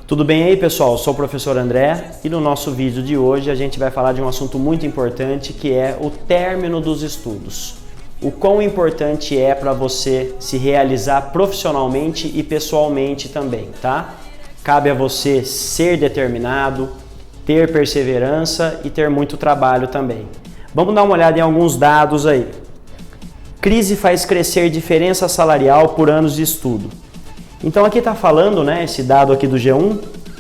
Tudo bem aí, pessoal? Eu sou o professor André e no nosso vídeo de hoje a gente vai falar de um assunto muito importante que é o término dos estudos. O quão importante é para você se realizar profissionalmente e pessoalmente também, tá? Cabe a você ser determinado, ter perseverança e ter muito trabalho também. Vamos dar uma olhada em alguns dados aí. Crise faz crescer diferença salarial por anos de estudo. Então aqui está falando, né, esse dado aqui do G1,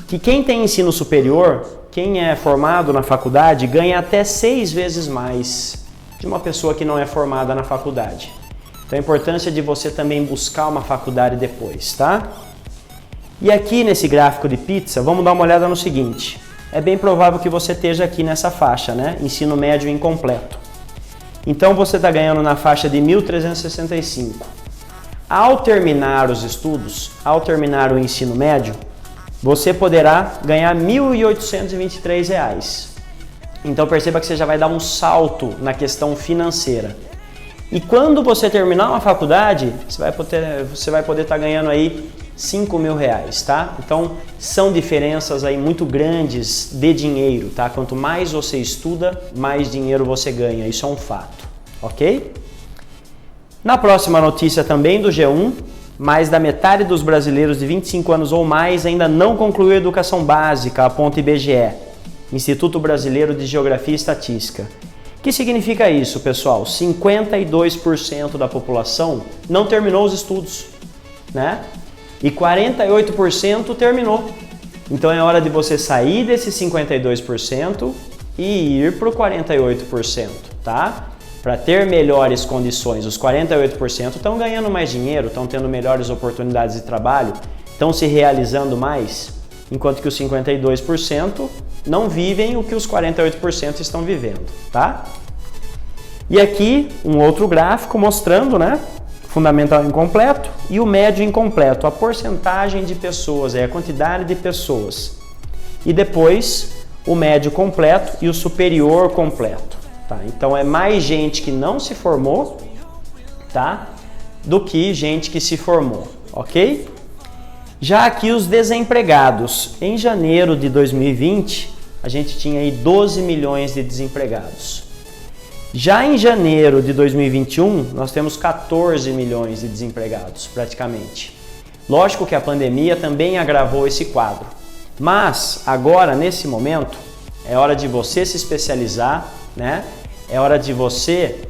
que quem tem ensino superior, quem é formado na faculdade, ganha até 6 vezes mais de uma pessoa que não é formada na faculdade. Então a importância de você também buscar uma faculdade depois, tá? E aqui nesse gráfico de pizza, vamos dar uma olhada no seguinte. É bem provável que você esteja aqui nessa faixa, né? Ensino médio incompleto. Então você está ganhando na faixa de 1.365. Ao terminar os estudos, ao terminar o ensino médio, você poderá ganhar R$ 1.823. Então perceba que você já vai dar um salto na questão financeira. E quando você terminar uma faculdade, você vai poder estar ganhando aí R$5.000, tá? Então são diferenças aí muito grandes de dinheiro, tá? Quanto mais você estuda, mais dinheiro você ganha. Isso é um fato, ok? Na próxima notícia também do G1, mais da metade dos brasileiros de 25 anos ou mais ainda não concluiu a educação básica, aponta IBGE, Instituto Brasileiro de Geografia e Estatística. O que significa isso, pessoal? 52% da população não terminou os estudos, né? E 48% terminou. Então é hora de você sair desses 52% e ir para o 48%, tá? Para ter melhores condições. Os 48% estão ganhando mais dinheiro, estão tendo melhores oportunidades de trabalho, estão se realizando mais, enquanto que os 52% não vivem o que os 48% estão vivendo, tá? E aqui um outro gráfico mostrando, né, fundamental incompleto e o médio incompleto, a porcentagem de pessoas, a quantidade de pessoas. E depois o médio completo e o superior completo. Tá, então é mais gente que não se formou, tá, do que gente que se formou, ok? Já aqui os desempregados. Em janeiro de 2020, a gente tinha aí 12 milhões de desempregados. Já em janeiro de 2021, nós temos 14 milhões de desempregados, praticamente. Lógico que a pandemia também agravou esse quadro. Mas agora, nesse momento, é hora de você se especializar, né? É hora de você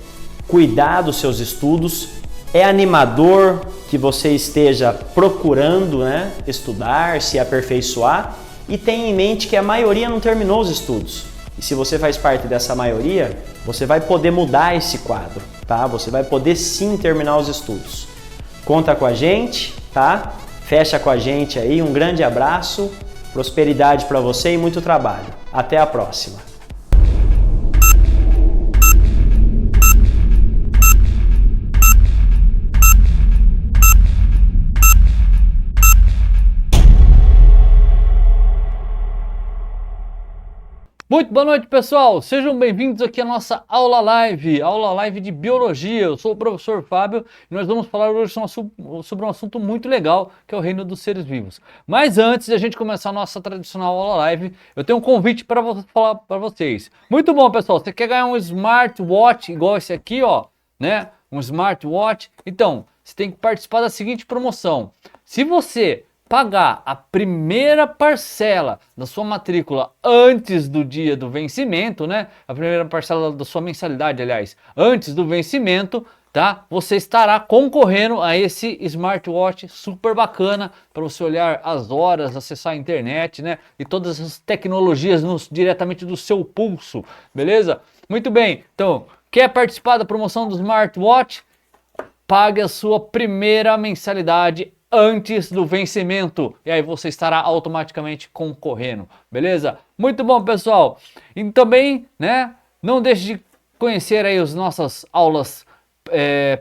cuidar dos seus estudos. É animador que você esteja procurando, né, estudar, se aperfeiçoar e tenha em mente que a maioria não terminou os estudos. E se você faz parte dessa maioria, você vai poder mudar esse quadro, tá? Você vai poder sim terminar os estudos. Conta com a gente, tá? Fecha com a gente aí. Um grande abraço, prosperidade para você e muito trabalho. Até a próxima. Muito boa noite, pessoal! Sejam bem-vindos aqui à nossa aula live de Biologia. Eu sou o professor Fábio e nós vamos falar hoje sobre um assunto muito legal, que é o reino dos seres vivos. Mas antes de a gente começar a nossa tradicional aula live, eu tenho um convite para falar para vocês. Muito bom, pessoal! Você quer ganhar um smartwatch igual esse aqui, ó, né? Um smartwatch? Então, você tem que participar da seguinte promoção. Se você pagar a primeira parcela da sua matrícula antes do dia do vencimento, né? A primeira parcela da sua mensalidade, aliás, antes do vencimento, tá? Você estará concorrendo a esse smartwatch super bacana para você olhar as horas, acessar a internet, né? E todas as tecnologias diretamente do seu pulso, beleza? Muito bem, então, quer participar da promoção do smartwatch? Pague a sua primeira mensalidade antes do vencimento e aí você estará automaticamente concorrendo, beleza? Muito bom, pessoal. E também, né, não deixe de conhecer aí as nossas aulas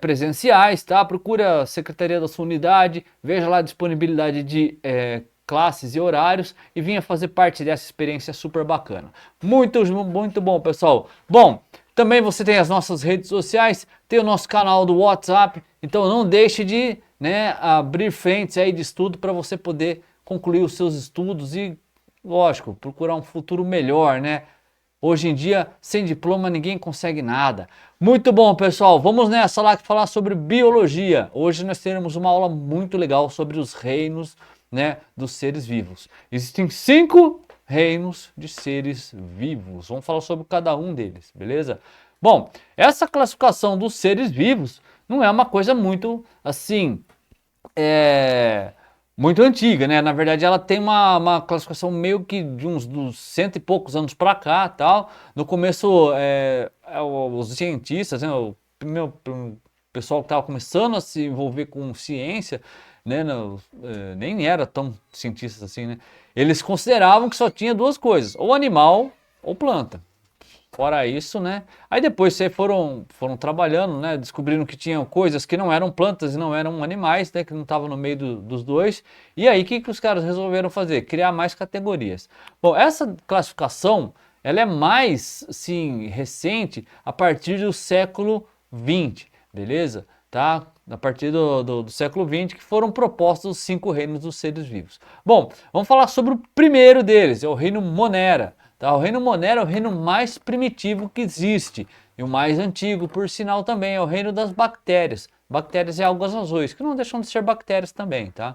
presenciais, tá? Procura a secretaria da sua unidade, veja lá a disponibilidade de classes e horários e venha fazer parte dessa experiência super bacana. Muito bom, pessoal. Bom, também você tem as nossas redes sociais, tem o nosso canal do WhatsApp, então não deixe de, né, abrir frentes aí de estudo para você poder concluir os seus estudos e, lógico, procurar um futuro melhor, né? Hoje em dia, sem diploma, ninguém consegue nada. Muito bom, pessoal. Vamos nessa lá falar sobre biologia. Hoje nós teremos uma aula muito legal sobre os reinos, né, dos seres vivos. Existem 5 reinos de seres vivos. Vamos falar sobre cada um deles, beleza? Bom, essa classificação dos seres vivos não é uma coisa muito, assim, muito antiga, né? Na verdade, ela tem uma classificação meio que de uns 100 e poucos anos para cá, tal. No começo, os cientistas, né, o pessoal que estava começando a se envolver com ciência, né, nem era tão cientistas assim, né? Eles consideravam que só tinha 2 coisas, ou animal ou planta. Fora isso, né? Aí depois vocês foram trabalhando, né? Descobriram que tinham coisas que não eram plantas e não eram animais, né? Que não estavam no meio dos dois. E aí, o que os caras resolveram fazer? Criar mais categorias. Bom, essa classificação, ela é mais, sim, recente, a partir do século XX, beleza? Tá? A partir do século XX, que foram propostos os 5 reinos dos seres vivos. Bom, vamos falar sobre o primeiro deles, é o reino Monera. Tá? O reino Monera é o reino mais primitivo que existe e o mais antigo, por sinal, também é o reino das bactérias. Bactérias e algas azuis, que não deixam de ser bactérias também, tá?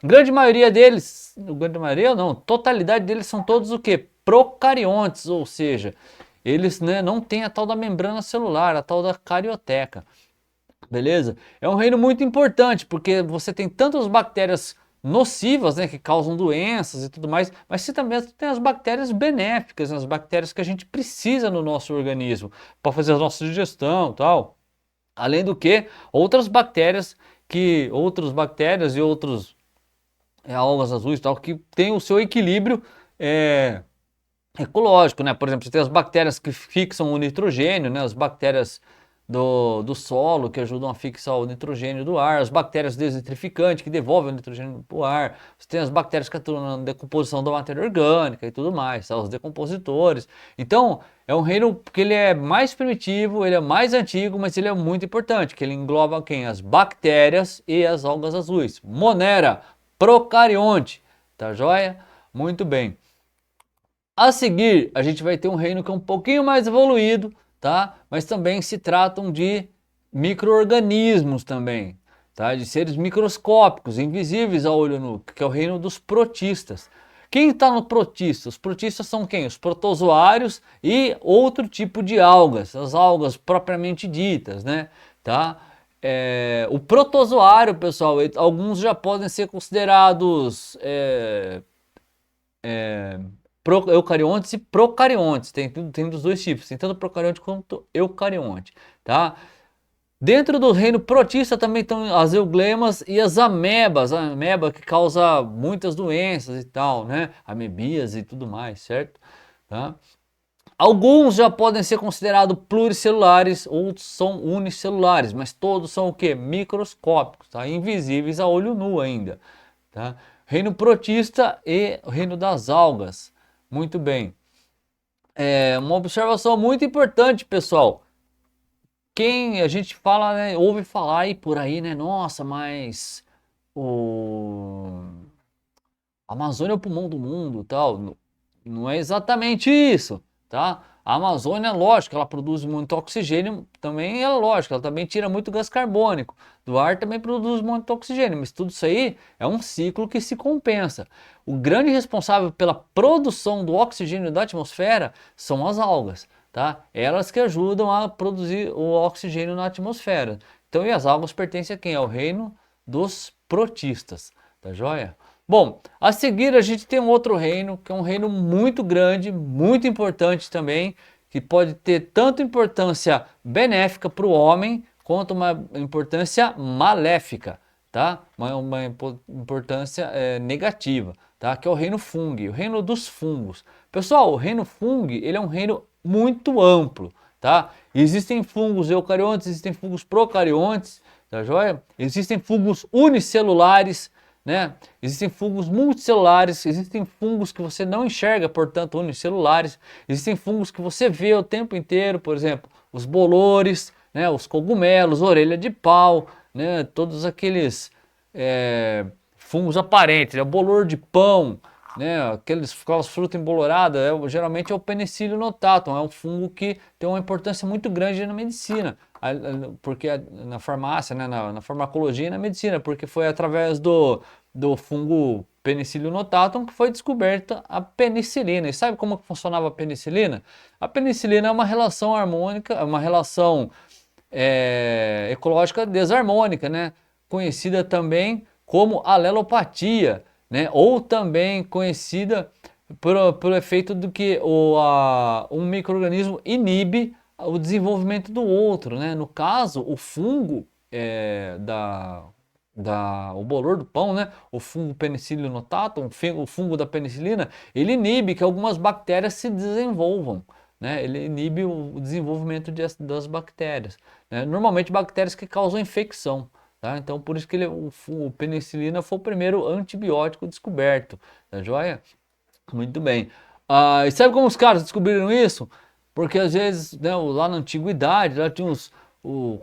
Grande maioria deles, grande maioria não, totalidade deles são todos o quê? Procariontes, ou seja, eles, né, não têm a tal da membrana celular, a tal da carioteca. Beleza? É um reino muito importante, porque você tem tantas bactérias nocivas, né, que causam doenças e tudo mais, mas você também tem as bactérias benéficas, né, as bactérias que a gente precisa no nosso organismo para fazer a nossa digestão e tal. Além do que, outras bactérias e outros algas azuis e tal, que tem o seu equilíbrio ecológico, né? Por exemplo, você tem as bactérias que fixam o nitrogênio, né? As bactérias do solo que ajudam a fixar o nitrogênio do ar, as bactérias desnitrificantes que devolvem o nitrogênio para o ar, você tem as bactérias que atuam na decomposição da matéria orgânica e tudo mais, tá? Os decompositores. Então, é um reino que ele é mais primitivo, ele é mais antigo, mas ele é muito importante, que ele engloba quem? As bactérias e as algas azuis. Monera, procarionte, tá joia? Muito bem. A seguir, a gente vai ter um reino que é um pouquinho mais evoluído, tá? Mas também se tratam de micro-organismos também, tá? De seres microscópicos, invisíveis a olho nu, que é o reino dos protistas. Quem está no protista? Os protistas são quem? Os protozoários e outro tipo de algas, as algas propriamente ditas, né? Tá? O protozoário, pessoal, alguns já podem ser considerados eucariontes e procariontes, tem dos dois tipos, tem tanto procarionte quanto eucarionte, tá? Dentro do reino protista também estão as euglemas e as amebas, a ameba que causa muitas doenças e tal, né? Amebias e tudo mais, certo? Tá? Alguns já podem ser considerados pluricelulares, outros são unicelulares, mas todos são o que? Microscópicos, tá? Invisíveis a olho nu ainda, tá? Reino protista e o reino das algas. Muito bem. Uma observação muito importante, pessoal. Quem a gente fala, né, ouve falar aí por aí, né? Nossa, mas a Amazônia é o pulmão do mundo, tal. Não é exatamente isso, tá? A Amazônia, lógico, ela produz muito oxigênio, também é lógico, ela também tira muito gás carbônico. Do ar também produz muito oxigênio, mas tudo isso aí é um ciclo que se compensa. O grande responsável pela produção do oxigênio da atmosfera são as algas, tá? Elas que ajudam a produzir o oxigênio na atmosfera. Então, e as algas pertencem a quem? Ao reino dos protistas, tá joia? Bom, a seguir a gente tem um outro reino, que é um reino muito grande, muito importante também, que pode ter tanto importância benéfica para o homem, quanto uma importância maléfica, tá? Uma importância negativa, tá? Que é o reino fungi, o reino dos fungos. Pessoal, o reino fungi, ele é um reino muito amplo, tá? Existem fungos eucariontes, existem fungos procariontes, tá joia? Existem fungos unicelulares, né? Existem fungos multicelulares, existem fungos que você não enxerga, portanto unicelulares, existem fungos que você vê o tempo inteiro, por exemplo, os bolores, né? Os cogumelos, orelha de pau, né? Todos aqueles fungos aparentes, o bolor de pão, né, aquelas frutas emboloradas, geralmente é o Penicillium notatum, é um fungo que tem uma importância muito grande na medicina, porque na farmácia, né, na farmacologia e na medicina, porque foi através do fungo Penicillium notatum que foi descoberta a penicilina. E sabe como que funcionava a penicilina? A penicilina é uma relação harmônica, é uma relação ecológica desarmônica, né, conhecida também como alelopatia, né? Ou também conhecida pelo efeito do que um micro-organismo inibe o desenvolvimento do outro, né? No caso, o fungo o bolor do pão, né? O fungo Penicillium notatum, o fungo da penicilina, ele inibe que algumas bactérias se desenvolvam, né? Ele inibe o desenvolvimento das bactérias, né? Normalmente bactérias que causam infecção. Tá? Então, por isso que o penicilina foi o primeiro antibiótico descoberto, tá joia? Muito bem. E sabe como os caras descobriram isso? Porque às vezes, né, lá na antiguidade, lá tinha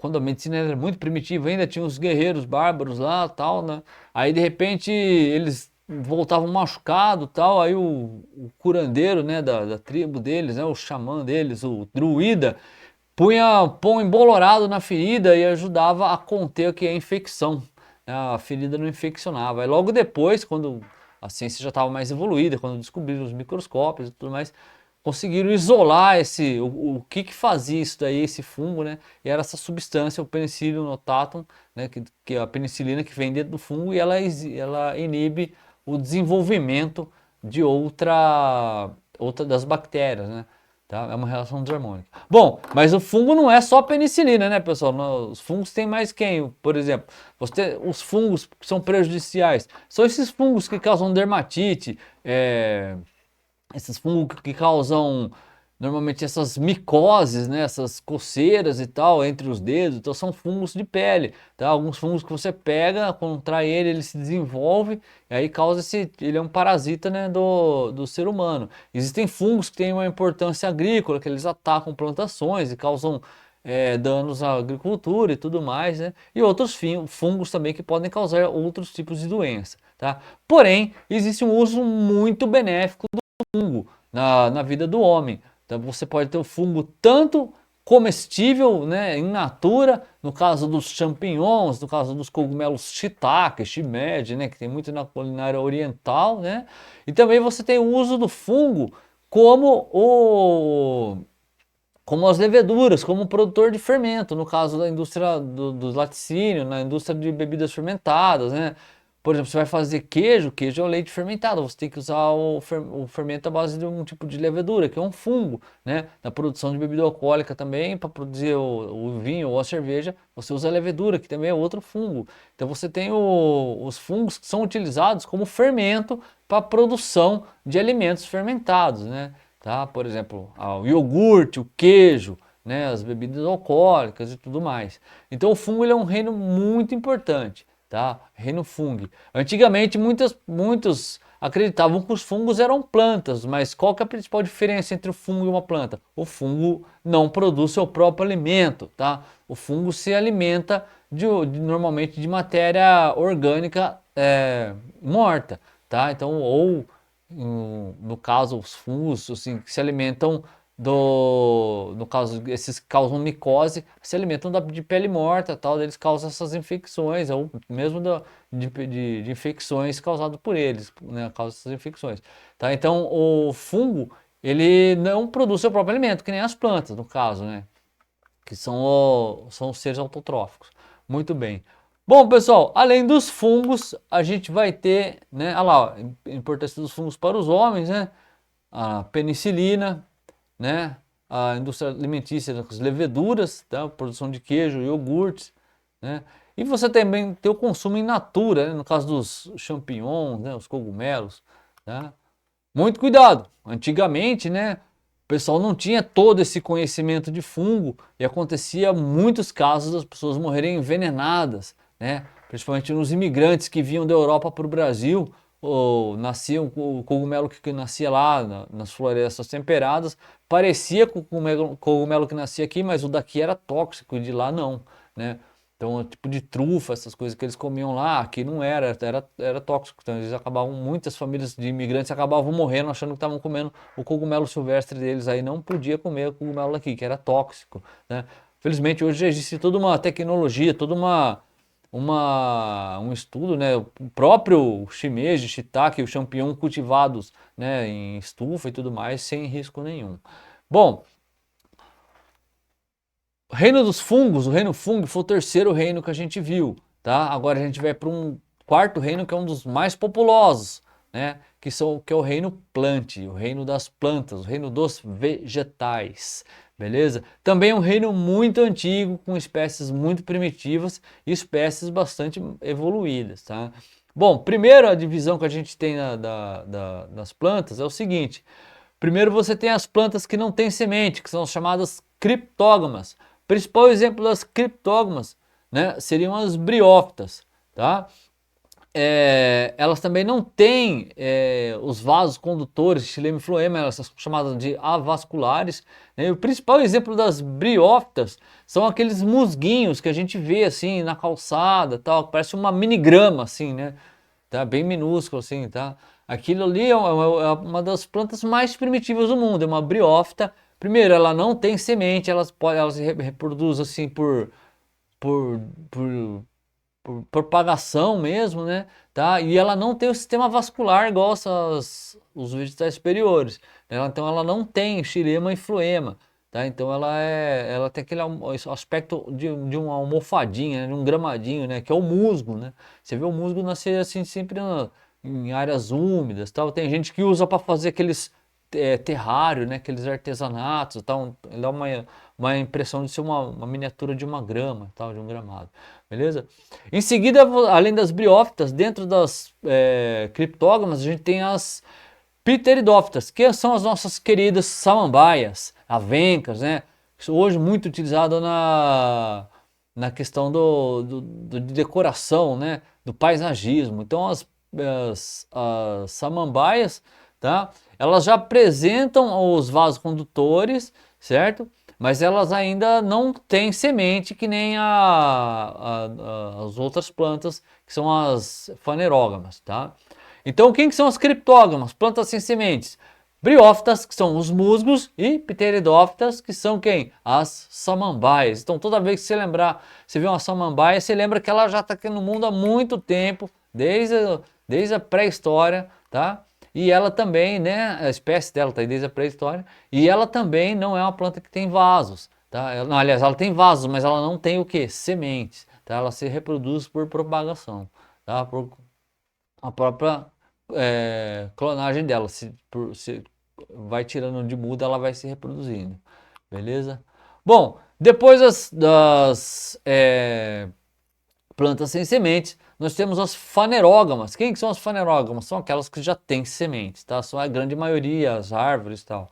quando a medicina era muito primitiva ainda, tinha os guerreiros bárbaros lá, tal, né? Aí de repente eles voltavam machucados, tal, aí o curandeiro, né, da tribo deles, né, o xamã deles, o druida, punha pão embolorado na ferida e ajudava a conter a infecção, né? A ferida não infeccionava. Aí logo depois, quando a ciência já estava mais evoluída, quando descobriram os microscópios e tudo mais, conseguiram isolar o que fazia isso daí, esse fungo, né? E era essa substância, o Penicillium notatum, né? Que é a penicilina que vem dentro do fungo e ela inibe o desenvolvimento de outra das bactérias, né? Tá? É uma relação desarmônica. Bom, mas o fungo não é só penicilina, né, pessoal? Os fungos tem mais quem? Por exemplo, os fungos que são prejudiciais são esses fungos que causam dermatite, esses fungos que causam normalmente essas micoses, né, essas coceiras e tal entre os dedos. Então são fungos de pele, tá? Alguns fungos que você pega, contrai ele se desenvolve e aí causa ele é um parasita, né, do ser humano. Existem fungos que têm uma importância agrícola, que eles atacam plantações e causam danos à agricultura e tudo mais, né? E outros fungos também que podem causar outros tipos de doença, tá? Porém, existe um uso muito benéfico fungo na vida do homem. Então você pode ter o fungo tanto comestível, né, in natura, no caso dos champignons, no caso dos cogumelos shiitake, shimeji, né, que tem muito na culinária oriental, né? E também você tem o uso do fungo como as leveduras, como produtor de fermento, no caso da indústria do laticínio, na indústria de bebidas fermentadas, né? Por exemplo, você vai fazer queijo é o leite fermentado, você tem que usar o fermento à base de um tipo de levedura, que é um fungo, né? Na produção de bebida alcoólica também, para produzir o vinho ou a cerveja, você usa a levedura, que também é outro fungo. Então você tem os fungos que são utilizados como fermento para a produção de alimentos fermentados, né? Tá? Por exemplo, o iogurte, o queijo, né? As bebidas alcoólicas e tudo mais. Então o fungo ele é um reino muito importante. Tá? Reino fungo. Antigamente muitos acreditavam que os fungos eram plantas, mas qual que é a principal diferença entre o fungo e uma planta? O fungo não produz seu próprio alimento, tá? O fungo se alimenta normalmente de matéria orgânica morta, tá? Então, ou no caso os fungos assim, que se alimentam no caso, esses causam micose, se alimentam de pele morta, tal, eles causam essas infecções, ou mesmo de infecções causadas por eles, né, causam essas infecções, tá? Então, o fungo, ele não produz seu próprio alimento, que nem as plantas, no caso, né, que são os seres autotróficos. Muito bem. Bom, pessoal, além dos fungos, a gente vai ter, né, olha lá, a importância dos fungos para os homens, né, a penicilina, né? A indústria alimentícia, as leveduras, tá? Produção de queijo, iogurtes, né? E você também tem o consumo in natura, né? No caso dos champignons, né? Os cogumelos, tá? Muito cuidado. Antigamente, né? O pessoal não tinha todo esse conhecimento de fungo e acontecia muitos casos das pessoas morrerem envenenadas, né? Principalmente nos imigrantes que vinham da Europa para o Brasil, ou nasciam o cogumelo que nascia lá nas florestas temperadas, parecia com o cogumelo que nascia aqui, mas o daqui era tóxico e de lá não, né? Então, tipo de trufa, essas coisas que eles comiam lá, aqui não era tóxico. Então, eles acabavam, muitas famílias de imigrantes acabavam morrendo achando que estavam comendo o cogumelo silvestre deles. Aí não podia comer o cogumelo aqui, que era tóxico, né? Felizmente, hoje já existe toda uma tecnologia, toda um estudo, né? O próprio shimeji, shiitake, o champignon cultivados, né, em estufa e tudo mais, sem risco nenhum. Bom, o reino dos fungos, o reino fungo, foi o terceiro reino que a gente viu, tá? Agora a gente vai para um quarto reino que é um dos mais populosos, né? Que é o reino plante, o reino das plantas, o reino dos vegetais, beleza? Também é um reino muito antigo, com espécies muito primitivas e espécies bastante evoluídas, tá? Bom, primeiro a divisão que a gente tem das plantas é o seguinte. Primeiro você tem as plantas que não têm semente, que são chamadas criptógamas. O principal exemplo das criptógamas, né, seriam as briófitas, tá? Elas também não têm os vasos condutores, xilema e floema, elas são chamadas de avasculares, né? E o principal exemplo das briófitas são aqueles musguinhos que a gente vê assim na calçada, tal, que parece uma minigrama assim, né? Tá bem minúsculo assim, tá? Aquilo ali é uma das plantas mais primitivas do mundo, é uma briófita. Primeiro, ela não tem semente, ela se reproduz assim por, por por propagação mesmo, né? Tá? E ela não tem o sistema vascular igual os vegetais superiores. Então ela não tem xilema e floema. Tá? Então ela tem aquele aspecto de uma almofadinha, né? De um gramadinho, né? Que é o musgo, né? Você vê o musgo nascer assim sempre em áreas úmidas, tal. Tem gente que usa para fazer aqueles terrário, né? Aqueles artesanatos, tal. Ele dá uma impressão de ser uma miniatura de uma grama, tal, de um gramado, beleza? Em seguida, além das briófitas, dentro das criptógamas, a gente tem as pteridófitas, que são as nossas queridas samambaias, avencas, né? Hoje muito utilizado na questão de decoração, né? Do paisagismo. Então as samambaias, tá? Elas já apresentam os vasos condutores, certo? Mas elas ainda não têm semente que nem as outras plantas, que são as fanerógamas, tá? Então, quem que são as criptógamas? Plantas sem sementes. Briófitas, que são os musgos, e pteridófitas, que são quem? As samambaias. Então, toda vez que você lembrar, você vê uma samambaia, você lembra que ela já está aqui no mundo há muito tempo, desde a pré-história, tá? E ela também, né, a espécie dela está aí desde a pré-história, e ela também não é uma planta que tem vasos, tá? Aliás, ela tem vasos, mas ela não tem o que? Sementes, tá? Ela se reproduz por propagação, tá? Por a própria clonagem dela, se vai tirando de muda, ela vai se reproduzindo, beleza? Bom, depois das plantas sem sementes, nós temos as fanerógamas. Quem que são as fanerógamas? São aquelas que já têm sementes, tá? São a grande maioria, as árvores e tal.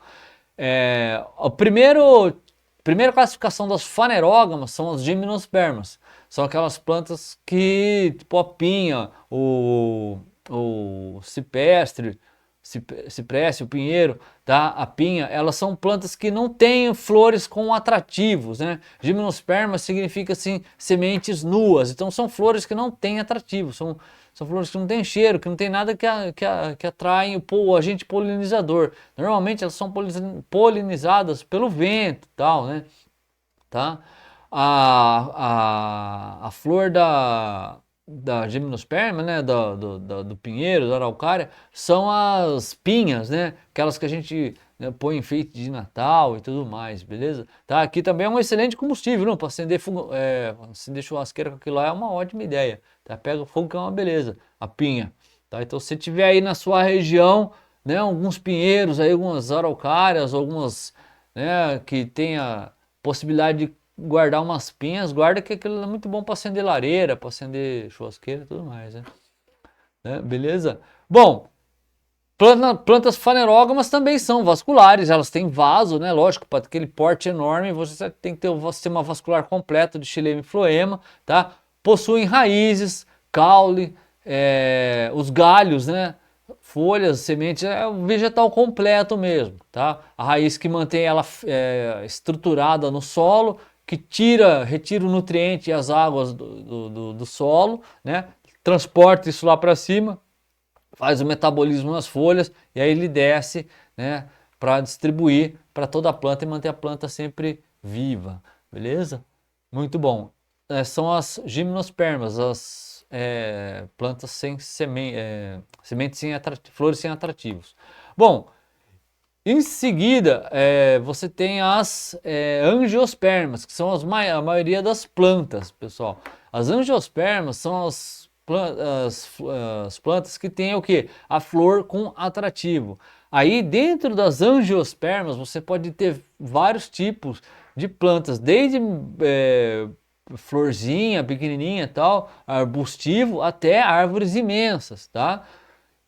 A primeira classificação das fanerógamas são as gimnospermas. São aquelas plantas que, tipo a pinha, o cipreste, o pinheiro, tá? A pinha, elas são plantas que não têm flores com atrativos, né? Gimnosperma significa assim sementes nuas, então são flores que não têm atrativos, são flores que não têm cheiro, que não tem nada que atraem o agente polinizador. Normalmente elas são polinizadas pelo vento, tal, né? Tá? A flor da gimnosperma, né, do pinheiro, da araucária, são as pinhas, né, aquelas que a gente, né, põe enfeite de Natal e tudo mais, beleza? Tá? Aqui também é um excelente combustível, não? Para acender churrasqueira com aquilo lá é uma ótima ideia, tá? Pega fogo que é uma beleza, a pinha, tá? Então se tiver aí na sua região, né, alguns pinheiros, aí, algumas araucárias, algumas, né, que tenha possibilidade de guardar umas pinhas, guarda que aquilo é muito bom para acender lareira, para acender churrasqueira e tudo mais, né? Beleza? Bom, plantas fanerógamas também são vasculares, elas têm vaso, né? Lógico, para aquele porte enorme, você tem que ter o sistema vascular completo de xilema e floema, tá? Possuem raízes, caule, os galhos, né? Folhas, sementes, é o vegetal completo mesmo, tá? A raiz que mantém ela estruturada no solo que retira o nutriente e as águas do solo, né? Transporta isso lá para cima, faz o metabolismo nas folhas e aí ele desce, né, para distribuir para toda a planta e manter a planta sempre viva, beleza? Muito bom. São as gimnospermas, as plantas sem sementes sem flores sem atrativos. Bom, em seguida você tem as angiospermas, que são a maioria das plantas, pessoal. As angiospermas são as plantas que têm o que? A flor com atrativo. Aí dentro das angiospermas você pode ter vários tipos de plantas, desde florzinha, pequenininha e tal, arbustivo, até árvores imensas, tá?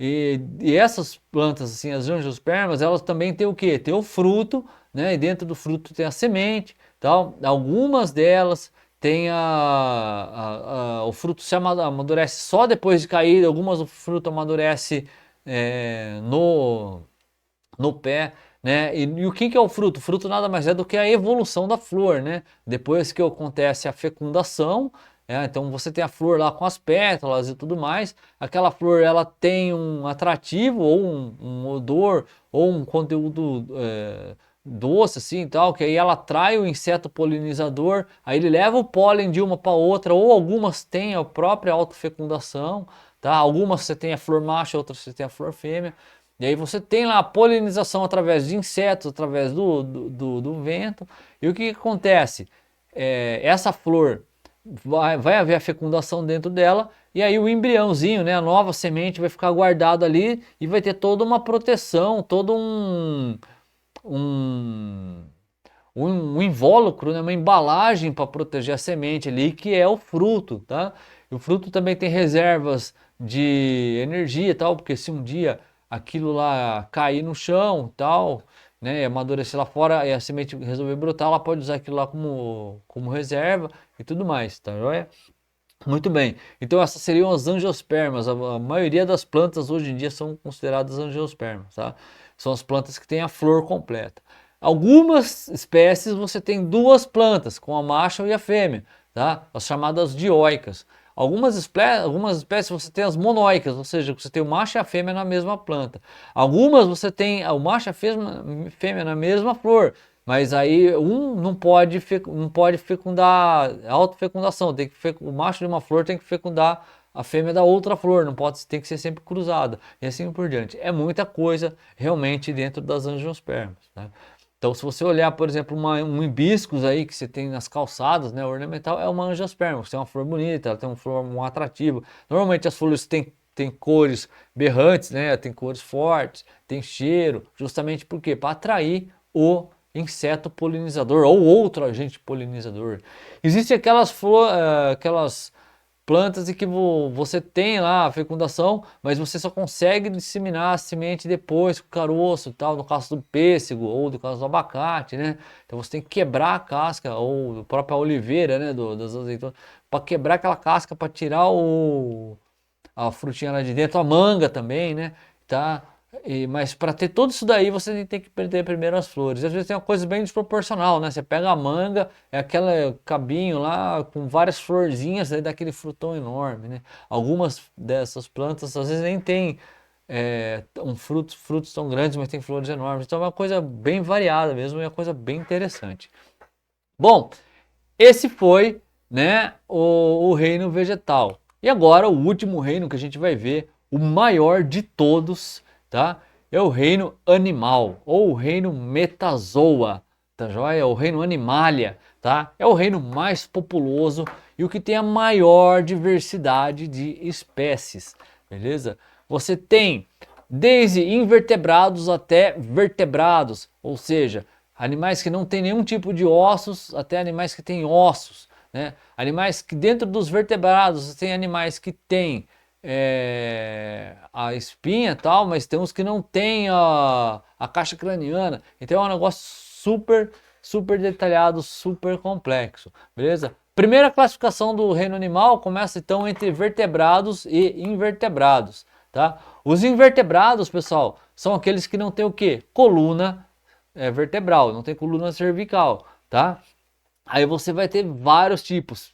E essas plantas, assim, as angiospermas, elas também têm o que? Tem o fruto, né? E dentro do fruto tem a semente, tal. Algumas delas tem o fruto se amadurece só depois de cair, algumas o fruto amadurece no pé, né? E o que é o fruto? O fruto nada mais é do que a evolução da flor, né? Depois que acontece a fecundação, então você tem a flor lá com as pétalas e tudo mais, aquela flor ela tem um atrativo ou um odor ou um conteúdo doce assim e tal, que aí ela atrai o inseto polinizador, aí ele leva o pólen de uma para outra, ou algumas têm a própria autofecundação, tá? Algumas você tem a flor macho, outras você tem a flor fêmea. E aí você tem lá a polinização através de insetos, através do vento. E o que acontece? Essa flor vai haver a fecundação dentro dela, e aí o embriãozinho, né, a nova semente vai ficar guardado ali e vai ter toda uma proteção, todo um invólucro, né, uma embalagem para proteger a semente ali, que é o fruto, tá? E o fruto também tem reservas de energia e tal, porque se um dia aquilo lá cair no chão tal, né, amadurecer lá fora e a semente resolver brotar, ela pode usar aquilo lá como reserva e tudo mais, tá joia? Muito bem, então essas seriam as angiospermas, a maioria das plantas hoje em dia são consideradas angiospermas, tá? São as plantas que têm a flor completa. Algumas espécies você tem duas plantas, com a macho e a fêmea, tá? As chamadas dioicas. Algumas espécies você tem as monóicas, ou seja, você tem o macho e a fêmea na mesma planta. Algumas você tem o macho e a fêmea na mesma flor, mas aí um não pode fecundar, autofecundação, o macho de uma flor tem que fecundar a fêmea da outra flor, não pode, tem que ser sempre cruzada, e assim por diante. É muita coisa realmente dentro das angiospermas, né? Então, se você olhar, por exemplo, um hibiscus aí que você tem nas calçadas, né, ornamental, é uma angiosperma. Você tem uma flor bonita, ela tem um atrativo. Normalmente as flores têm cores berrantes, né, tem cores fortes, tem cheiro, justamente por quê? Para atrair o inseto polinizador ou outro agente polinizador. Existem aquelas plantas em que você tem lá a fecundação, mas você só consegue disseminar a semente depois com o caroço, tal, no caso do pêssego ou no caso do abacate, né? Então você tem que quebrar a casca, ou a própria oliveira, né, das azeitonas, para quebrar aquela casca, para tirar a frutinha lá de dentro, a manga também, né? Tá? Mas para ter tudo isso daí você tem que perder primeiro as flores. Às vezes tem uma coisa bem desproporcional, né? Você pega a manga, é aquele cabinho lá com várias florzinhas, aí dá aquele frutão enorme, né? Algumas dessas plantas às vezes nem tem frutos tão grandes, mas tem flores enormes. Então é uma coisa bem variada mesmo, é uma coisa bem interessante. Bom, esse foi, né, o reino vegetal. E agora o último reino que a gente vai ver, o maior de todos, tá? É o reino animal, ou o reino metazoa, tá joia? O reino animalia, tá? É o reino mais populoso e o que tem a maior diversidade de espécies, beleza? Você tem desde invertebrados até vertebrados, ou seja, animais que não têm nenhum tipo de ossos até animais que têm ossos, né? Animais que dentro dos vertebrados tem animais que têm a espinha e tal, mas tem uns que não tem a caixa craniana. Então é um negócio super detalhado, super complexo, beleza? Primeira classificação do reino animal começa então entre vertebrados e invertebrados, tá? Os invertebrados, pessoal, são aqueles que não têm o quê? Coluna vertebral, não tem coluna cervical, tá? Aí você vai ter vários tipos.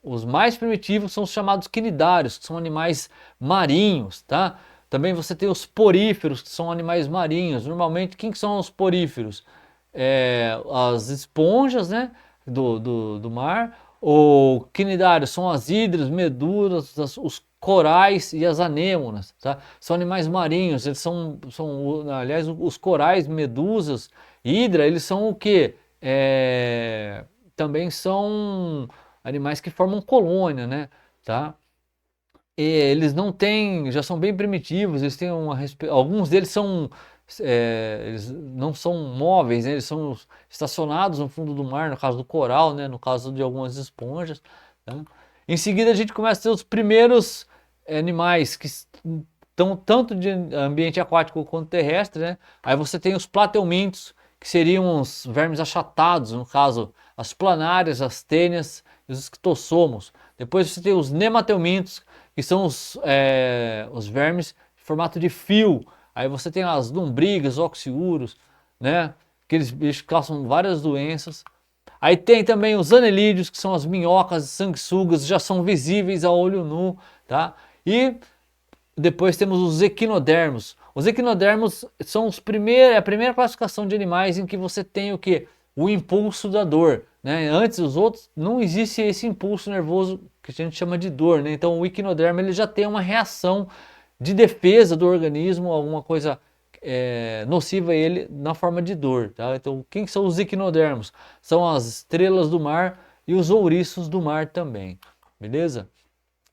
Os mais primitivos são os chamados quinidários, que são animais marinhos, tá? Também você tem os poríferos, que são animais marinhos. Normalmente, quem que são os poríferos? As esponjas, né, do mar. O quinidário são as hidras, medusas, os corais e as anêmonas, tá? São animais marinhos, eles aliás, os corais, medusas, hidra, eles são o quê? Também são animais que formam colônia, né? Tá? E eles não têm, já são bem primitivos, eles têm alguns deles são, eles não são móveis, né? Eles são estacionados no fundo do mar, no caso do coral, né? No caso de algumas esponjas. Tá? Em seguida a gente começa a ter os primeiros animais que estão tanto de ambiente aquático quanto terrestre, né? Aí você tem os plateumintos, que seriam os vermes achatados, no caso, as planárias, as tênias e os esquistossomos. Depois você tem os nemateumintos, que são os vermes em formato de fio. Aí você tem as lombrigas, oxiuros, né? Aqueles bichos que causam várias doenças. Aí tem também os anelídeos, que são as minhocas e sanguessugas, já são visíveis a olho nu, tá? E depois temos os equinodermos. Os equinodermos são a primeira classificação de animais em que você tem o que? O impulso da dor. Né? Antes os outros não existe esse impulso nervoso que a gente chama de dor. Né? Então o equinodermo ele já tem uma reação de defesa do organismo, alguma coisa nociva a ele na forma de dor. Tá? Então quem são os equinodermos? São as estrelas do mar e os ouriços do mar também. Beleza?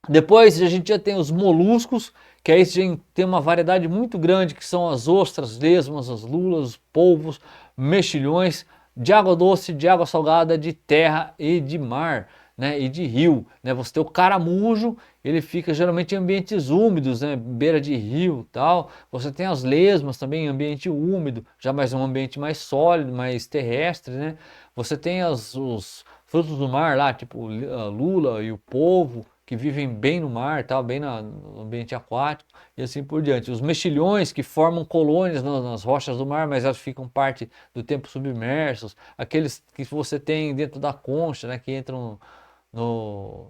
Depois a gente já tem os moluscos, que aí a gente tem uma variedade muito grande, que são as ostras, lesmas, as lulas, os polvos, mexilhões, de água doce, de água salgada, de terra e de mar, né, e de rio. Né? Você tem o caramujo, ele fica geralmente em ambientes úmidos, né, beira de rio e tal. Você tem as lesmas também em ambiente úmido, já mais um ambiente mais sólido, mais terrestre, né? Você tem os frutos do mar lá, tipo a lula e o polvo, que vivem bem no mar, tá? Bem no ambiente aquático e assim por diante. Os mexilhões que formam colônias nas rochas do mar, mas elas ficam parte do tempo submersos. Aqueles que você tem dentro da concha, né? Que entram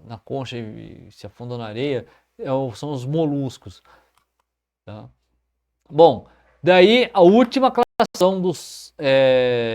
na concha e se afundam na areia, são os moluscos. Tá? Bom, daí a última classificação dos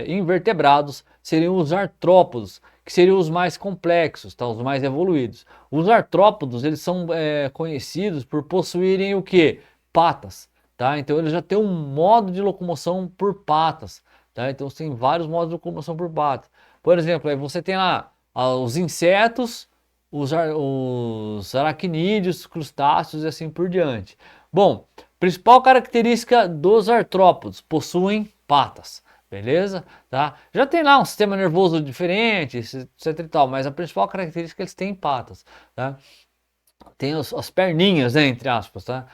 invertebrados seriam os artrópodos, que seriam os mais complexos, tá? Os mais evoluídos. Os artrópodos, eles são conhecidos por possuírem o que? Patas, tá? Então eles já têm um modo de locomoção por patas, tá? Então tem vários modos de locomoção por patas. Por exemplo, aí você tem lá os insetos, os aracnídeos, crustáceos e assim por diante. Bom, principal característica dos artrópodos, possuem patas. Beleza? Tá? Já tem lá um sistema nervoso diferente, etc e tal, mas a principal característica é que eles têm patas, tá? Tem as perninhas, né, entre aspas, tá?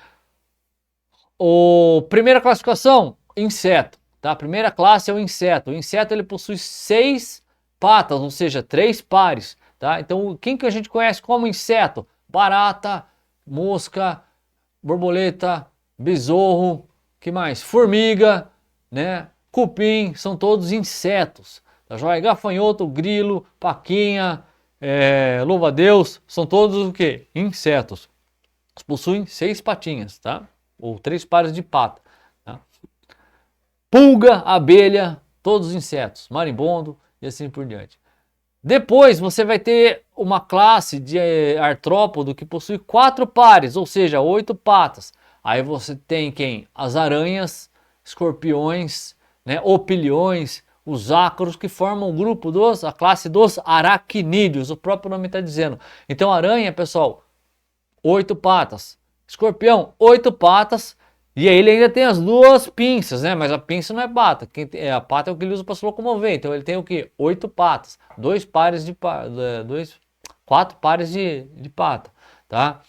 Primeira classificação, inseto, tá? A primeira classe é o inseto. O inseto ele possui 6 patas, ou seja, 3 pares, tá? Então, quem que a gente conhece como inseto? Barata, mosca, borboleta, besouro, que mais? Formiga, né? Cupim, são todos insetos. Tá joia? Gafanhoto, grilo, paquinha, louva-a-Deus, são todos o que? Insetos. Eles possuem 6 patinhas, tá? Ou 3 pares de pata. Tá? Pulga, abelha, todos os insetos. Marimbondo e assim por diante. Depois você vai ter uma classe de artrópodo que possui 4 pares, ou seja, 8 patas. Aí você tem quem? As aranhas, escorpiões, né, opilhões, os ácaros, que formam o grupo a classe dos aracnídeos, o próprio nome está dizendo. Então aranha, pessoal, 8 patas. Escorpião, 8 patas. E aí ele ainda tem as 2 pinças, né? Mas a pinça não é pata. A pata é o que ele usa para se locomover. Então ele tem o que? 8 patas. 2 pares de 4 pares de pata, tá?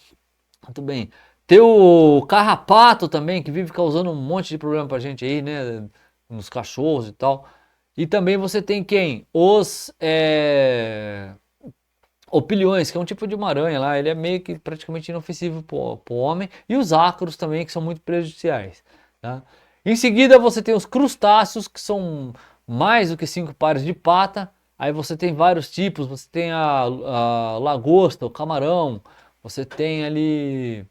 Muito bem. Tem o carrapato também, que vive causando um monte de problema pra gente aí, né? Nos cachorros e tal. E também você tem quem? Os opilhões, que é um tipo de uma aranha lá. Ele é meio que praticamente inofensivo pro homem. E os ácaros também, que são muito prejudiciais. Tá? Em seguida você tem os crustáceos, que são mais do que 5 pares de pata. Aí você tem vários tipos, você tem a lagosta, o camarão, você tem ali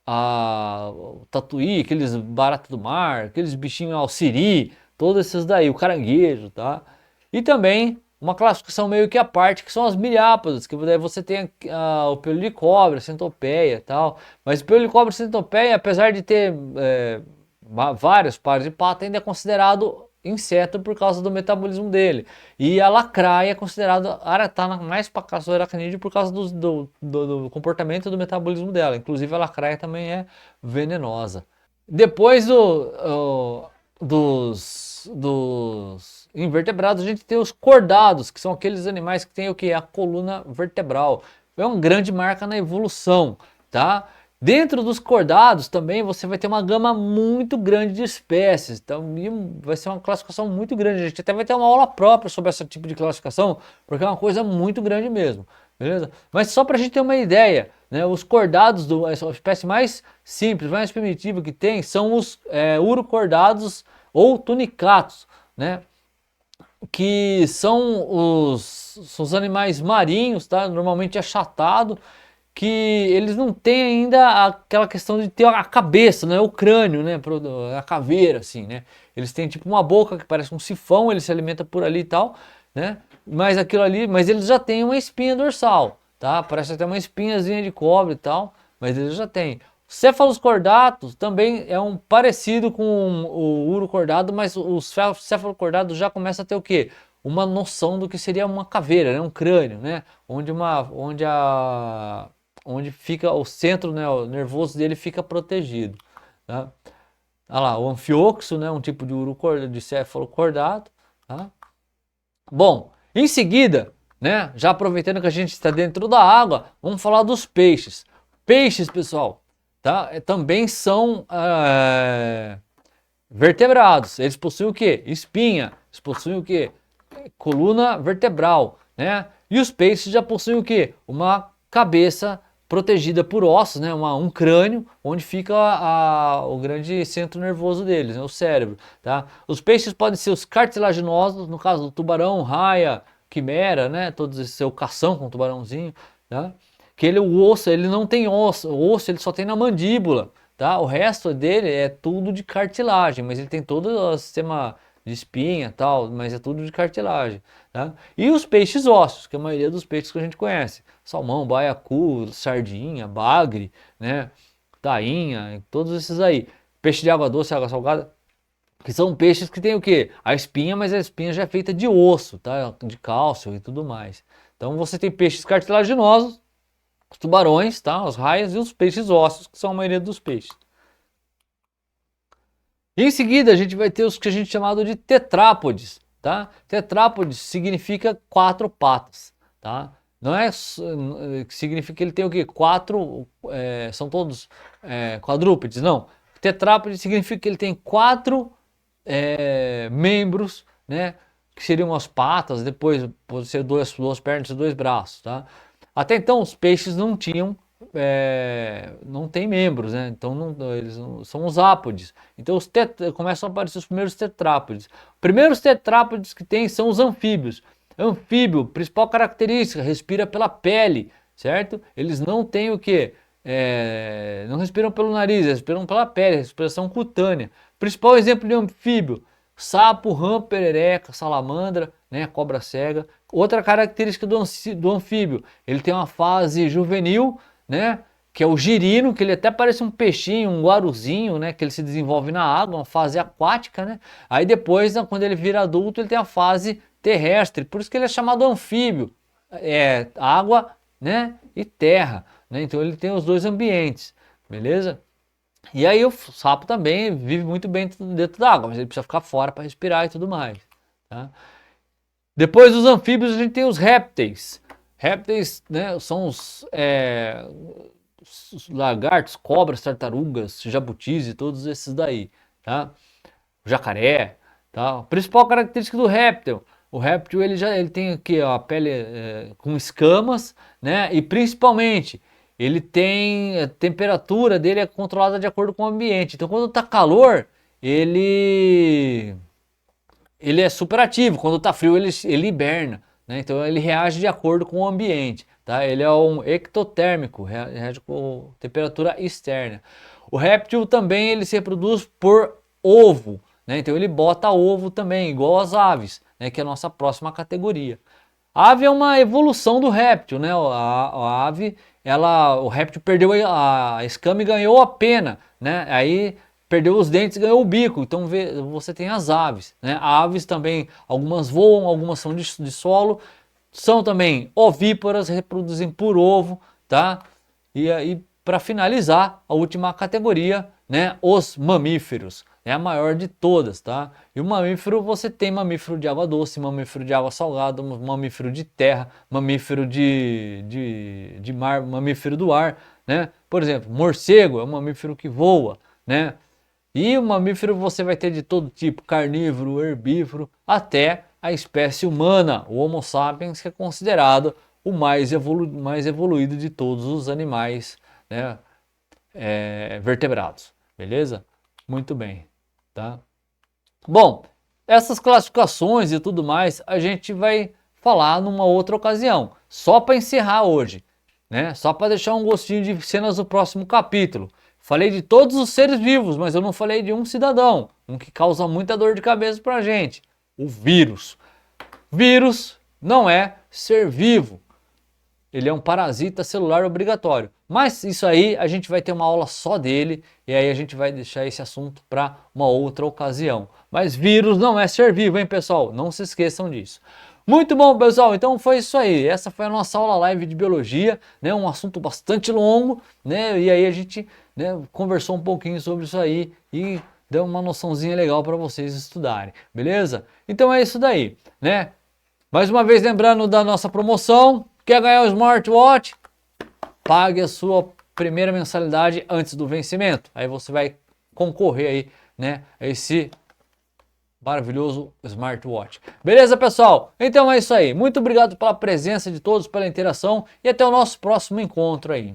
o tatuí, aqueles baratos do mar, aqueles bichinhos alciri, todos esses daí, o caranguejo, tá? E também uma classificação meio que à parte, que são as milhápodas, que daí você tem o pelo de cobra, centopeia e tal. Mas o pelo de cobra e centopeia, apesar de ter vários pares de pata, ainda é considerado inseto por causa do metabolismo dele. E a lacraia é considerada, tá mais para caça do aracnídeo por causa do comportamento do metabolismo dela. Inclusive a lacraia também é venenosa. Depois dos invertebrados, a gente tem os cordados, que são aqueles animais que têm o que? A coluna vertebral. É uma grande marca na evolução, tá? Dentro dos cordados também você vai ter uma gama muito grande de espécies, então vai ser uma classificação muito grande. A gente até vai ter uma aula própria sobre esse tipo de classificação, porque é uma coisa muito grande mesmo, beleza? Mas só para a gente ter uma ideia, né, os cordados, a espécie mais simples, mais primitiva que tem, são os urocordados ou tunicatos, né? Que são os animais marinhos, tá? Normalmente achatado, que eles não têm ainda aquela questão de ter a cabeça, né, o crânio, né, a caveira, assim, né. Eles têm tipo uma boca que parece um sifão, ele se alimenta por ali e tal, né, mas aquilo ali, mas eles já têm uma espinha dorsal, tá, parece até uma espinhazinha de cobre e tal, mas eles já têm. Céfalos cordatos também é um parecido com o urocordado, mas os céfalocordados já começam a ter o quê? Uma noção do que seria uma caveira, né, um crânio, né, onde fica o centro, né, o nervoso dele fica protegido, tá? Olha lá, o anfioxo, né, um tipo de céfalo-cordado, tá? Bom, em seguida, né, já aproveitando que a gente está dentro da água, vamos falar dos peixes. Peixes, pessoal, tá? Também são vertebrados. Eles possuem o quê? Espinha. Eles possuem o quê? Coluna vertebral, né? E os peixes já possuem o quê? Uma cabeça protegida por ossos, né? Um crânio, onde fica o grande centro nervoso deles, né? O cérebro, tá? Os peixes podem ser os cartilaginosos, no caso do tubarão, raia, quimera, né? Todos esses, seu cação com tubarãozinho, tá? Que o osso, ele não tem osso, o osso ele só tem na mandíbula, tá? O resto dele é tudo de cartilagem, mas ele tem todo o sistema de espinha e tal, mas é tudo de cartilagem, tá? E os peixes ósseos, que é a maioria dos peixes que a gente conhece, salmão, baiacu, sardinha, bagre, né, tainha, todos esses aí. Peixe de água doce, água salgada, que são peixes que tem o quê? A espinha, mas a espinha já é feita de osso, tá? De cálcio e tudo mais. Então você tem peixes cartilaginosos, os tubarões, tá? As raias e os peixes ósseos, que são a maioria dos peixes. Em seguida, a gente vai ter os que a gente chamado de tetrápodes, tá? Tetrápodes significa quatro patas, tá? Não é que significa que ele tem o quê? São todos quadrúpedes, não. Tetrápode significa que ele tem quatro membros, né? Que seriam as patas, depois pode ser duas pernas e dois braços, tá? Até então os peixes não tinham não tem membros, né? Então eles são os ápodes. Então começam a aparecer os primeiros tetrápodes. Os primeiros tetrápodes que tem são os anfíbios. Anfíbio, principal característica, respira pela pele, certo? Eles não têm o quê? Não respiram pelo nariz, respiram pela pele, respiração cutânea. Principal exemplo de anfíbio: sapo, rã, perereca, salamandra, né? Cobra cega. Outra característica do anfíbio: ele tem uma fase juvenil, né? Que é o girino, que ele até parece um peixinho, um guaruzinho, né? Que ele se desenvolve na água, uma fase aquática, né? Aí depois, quando ele vira adulto, ele tem a fase terrestre, por isso que ele é chamado anfíbio, água, né? E terra, né? Então ele tem os dois ambientes, beleza? E aí o sapo também vive muito bem dentro da água, mas ele precisa ficar fora para respirar e tudo mais, tá? Depois dos anfíbios a gente tem os répteis. Répteis, né, são os lagartos, cobras, tartarugas, jabutis e todos esses daí, tá? O jacaré, tá? A principal característica do réptil: o réptil ele tem aqui a pele com escamas, né? E principalmente ele tem a temperatura dele é controlada de acordo com o ambiente. Então quando tá calor, ele é super ativo. Quando tá frio, ele hiberna, né? Então ele reage de acordo com o ambiente, tá? Ele é um ectotérmico, reage com temperatura externa. O réptil também ele se reproduz por ovo, né? Então ele bota ovo também, igual as aves, né? Que é a nossa próxima categoria. A ave é uma evolução do réptil, né? A ave, o réptil perdeu a escama e ganhou a pena, né? Aí perdeu os dentes e ganhou o bico. Então você tem as aves, né? Aves também, algumas voam, algumas são de solo, são também ovíparas, reproduzem por ovo, tá? E aí, para finalizar, a última categoria, né? Os mamíferos. É a maior de todas, tá? E o mamífero, você tem mamífero de água doce, mamífero de água salgada, mamífero de terra, mamífero de mar, mamífero do ar, né? Por exemplo, morcego é um mamífero que voa, né? E o mamífero você vai ter de todo tipo, carnívoro, herbívoro, até a espécie humana, o Homo sapiens, que é considerado o mais evoluído de todos os animais, né? Vertebrados, beleza? Muito bem. Tá? Bom, essas classificações e tudo mais a gente vai falar numa outra ocasião. Só para encerrar hoje, né? Só para deixar um gostinho de cenas do próximo capítulo. Falei de todos os seres vivos, mas eu não falei de um cidadão, um que causa muita dor de cabeça para a gente: o vírus. Vírus não é ser vivo. Ele é um parasita celular obrigatório. Mas isso aí a gente vai ter uma aula só dele e aí a gente vai deixar esse assunto para uma outra ocasião. Mas vírus não é ser vivo, hein, pessoal? Não se esqueçam disso. Muito bom, pessoal. Então foi isso aí. Essa foi a nossa aula live de biologia, né? Um assunto bastante longo, né? E aí a gente, né, conversou um pouquinho sobre isso aí e deu uma noçãozinha legal para vocês estudarem, beleza? Então é isso daí, né? Mais uma vez lembrando da nossa promoção. Quer ganhar o smartwatch? Pague a sua primeira mensalidade antes do vencimento. Aí você vai concorrer aí, né, a esse maravilhoso smartwatch. Beleza, pessoal? Então é isso aí. Muito obrigado pela presença de todos, pela interação e até o nosso próximo encontro aí.